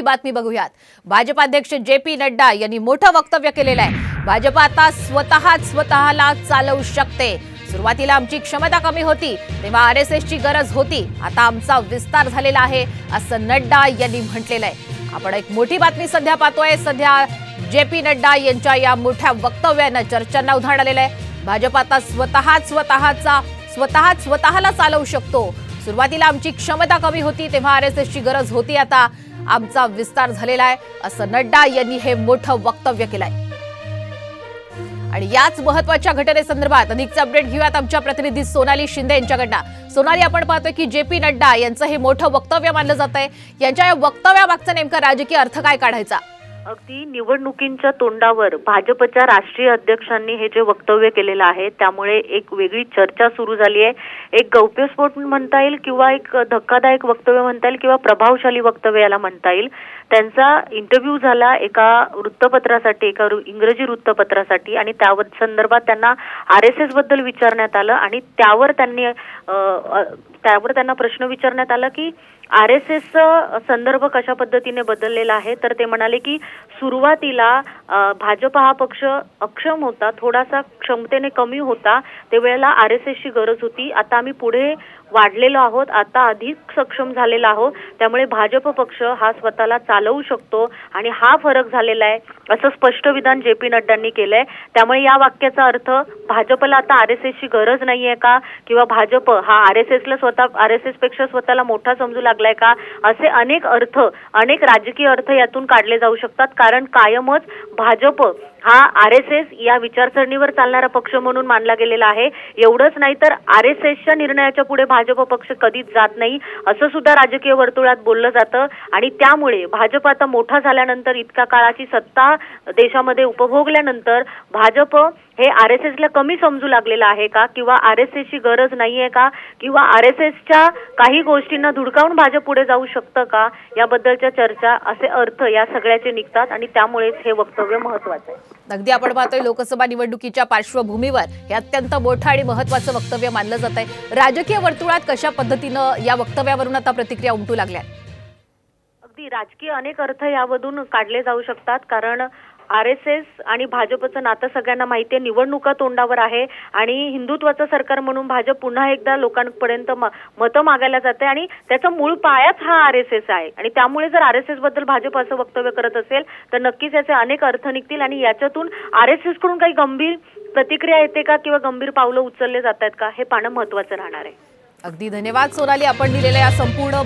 मोठी बातमी बघूयात। भाजपा अध्यक्ष जे.पी. नड्डा यांनी मोठं वक्तव्य केलेलं आहे। भाजप आता स्वतःला चालवू शकते। सुरुवातीला आमची क्षमता कमी होती तेव्हा आरएसएसची गरज होती, आता आमचा विस्तार झालेला आहे असं नड्डा यांनी म्हटलेलं आहे। आपण एक मोठी बातमी सध्या पाहतोय। सध्या जे.पी. नड्डा यांच्या या मोठ्या वक्तव्यानं चर्चांना उधाण आलेलं आहे। भाजप आता स्वतःला चालवू शकतो। सुरुवातीला आमची क्षमता कमी होती तेव्हा आरएसएसची गरज होती, आता आमचा विस्तार झालेला आहे असं नड्डा यांनी हे मोठं वक्तव्य केलंय। आणि याच महत्त्वाच्या घटनेसंदर्भात अधिकचे अपडेट घेऊयात आमच्या प्रतिनिधी सोनाली शिंदे यांच्याकडनं। सोनाली, आपण पाहतोय की जे.पी. नड्डा यांचं हे मोठं वक्तव्य मानलं जात आहे। यांच्या या वक्तव्यामागचा नेमका राजकीय अर्थ काय काढायचा? अगदी निवडणुकींच्या तोंडावर भाजपच्या राष्ट्रीय अध्यक्षांनी हे जे वक्तव्य केलेलं आहे त्यामुळे एक वेगळी चर्चा सुरू झाली आहे। एक गौप्यस्फोट म्हणता येईल किंवा एक धक्कादायक वक्तव्य म्हणता येईल किंवा प्रभावशाली वक्तव्य याला म्हणता येईल। त्यांचा इंटरव्ह्यू झाला एका वृत्तपत्रासाठी, एका इंग्रजी वृत्तपत्रासाठी, आणि त्या संदर्भात त्यांना आरएसएस बद्दल विचारण्यात आलं आणि त्यावर त्यांना प्रश्न विचारण्यात आला की आरएसएस संदर्भ कशा पद्धतीने बदललेला आहे। तर ते म्हणाले की सुरुवातीला भाजप हा पक्ष अक्षम होता, थोडासा क्षमतेने कमी होता, त्यावेळेला आरएसएसची गरज होती, आता आम्ही पुढे वाढलेलो आहोत, आता अधिक सक्षम झालेला आहोत, त्यामुळे भाजप पक्ष हा स्वतःला चालवू शकतो आणि हा फरक झालेला आहे असं स्पष्ट विधान जे.पी. नड्डांनी केलंय। त्यामुळे या वाक्याचा अर्थ भाजपला आता आरएसएसची गरज नाहीये का, किंवा भाजप हा आरएसएस पेक्षा स्वतःला मोठा समजू लागलाय का, असे अनेक राजकीय अर्थ यातून काढले जाऊ शकतात। कारण कायमच भाजप हा आरएसएस या विचारसरणीवर चालणारा पक्ष म्हणून मानला गेलेला आहे। एवढंच नाही तर आरएसएसच्या निर्णयाच्या पुढे भाजप पक्ष कधीच जात नाही असं सुद्धा राजकीय वर्तुळात बोललं जातं। आणि त्यामुळे भाजप आता मोठा झाल्यानंतर, इतक्या काळाची सत्ता देशामध्ये उपभोगल्यानंतर भाजप हे आरएसएसला कमी समजू लागलेलं आहे का, किंवा आरएसएसची गरज नाहीये का, किंवा आरएसएसच्या काही गोष्टींना धुडकावून भाजप पुढे जाऊ शकतं का, याबद्दलच्या चर्चा, असे अर्थ या सगळ्याचे निघतात आणि त्यामुळेच हे वक्तव्य महत्त्वाचं आहे। अगदी आपण पाहतोय लोकसभा निवडणुकीच्या पार्श्वभूमीवर हे अत्यंत मोठं आणि महत्त्वाचं वक्तव्य मानलं जात आहे। राजकीय वर्तुळात कशा पद्धतीनं या वक्तव्यावरून आता प्रतिक्रिया उमटू लागल्या? अगदी राजकीय अनेक अर्थ यामधून काढले जाऊ शकतात। कारण आरएसएस आणि भाजपचं नातं सगळ्यांना माहिती आहे, निवडणुका तोंडावर आहे आणि हिंदुत्वाचं सरकार म्हणून भाजप पुन्हा एकदा लोकांपर्यंत मतं मागायला जाते आणि त्याचा मूळ पायाच हा आरएसएस आहे। आणि त्यामुळे जर आरएसएस बद्दल भाजप असं वक्तव्य करत असेल तर नक्कीच याचे अनेक अर्थ निघतील आणि याच्यातून आरएसएस कडून काही गंभीर प्रतिक्रिया येते का किंवा गंभीर पावलं उचलले जात आहेत का, हे पाहणं महत्त्वाचं राहणार आहे। अगदी धन्यवाद सोनाली, आपण दिलेल्या या संपूर्ण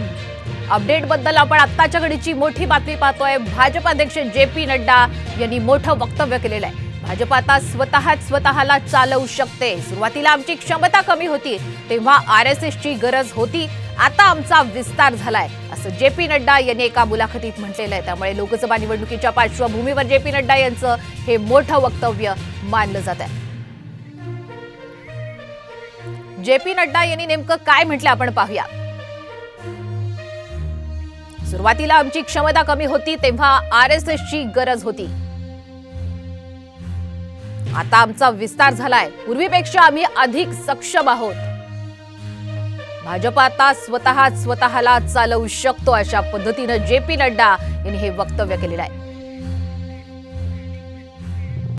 अपडेट बद्दल। आपण आत्ताच्या घडीची मोठी बातमी पाहतोय। भाजप अध्यक्ष जे.पी. नड्डा यांनी मोठं वक्तव्य केलेलं आहे। भाजप आता स्वतःला चालवू शकते। सुरुवातीला आमची क्षमता कमी होती तेव्हा आरएसएसची गरज होती, आता आमचा विस्तार झालाय असं जे.पी. नड्डा यांनी एका मुलाखतीत म्हटलेलं आहे। त्यामुळे लोकसभा निवडणुकीच्या पार्श्वभूमीवर जे.पी. नड्डा यांचं हे मोठं वक्तव्य मानलं जात आहे। जे.पी. नड्डा यांनी नेमकं काय म्हटलं आपण पाहूया। सुरुवातीला आमची क्षमता कमी होती तेव्हा आरएसएसची गरज होती, आता आमचा विस्तार झालाय, पूर्वीपेक्षा आम्ही अधिक सक्षम आहोत, भाजप आता स्वतःला चालवू शकतो, अशा पद्धतीनं जे.पी. नड्डा यांनी हे वक्तव्य केलेलं आहे।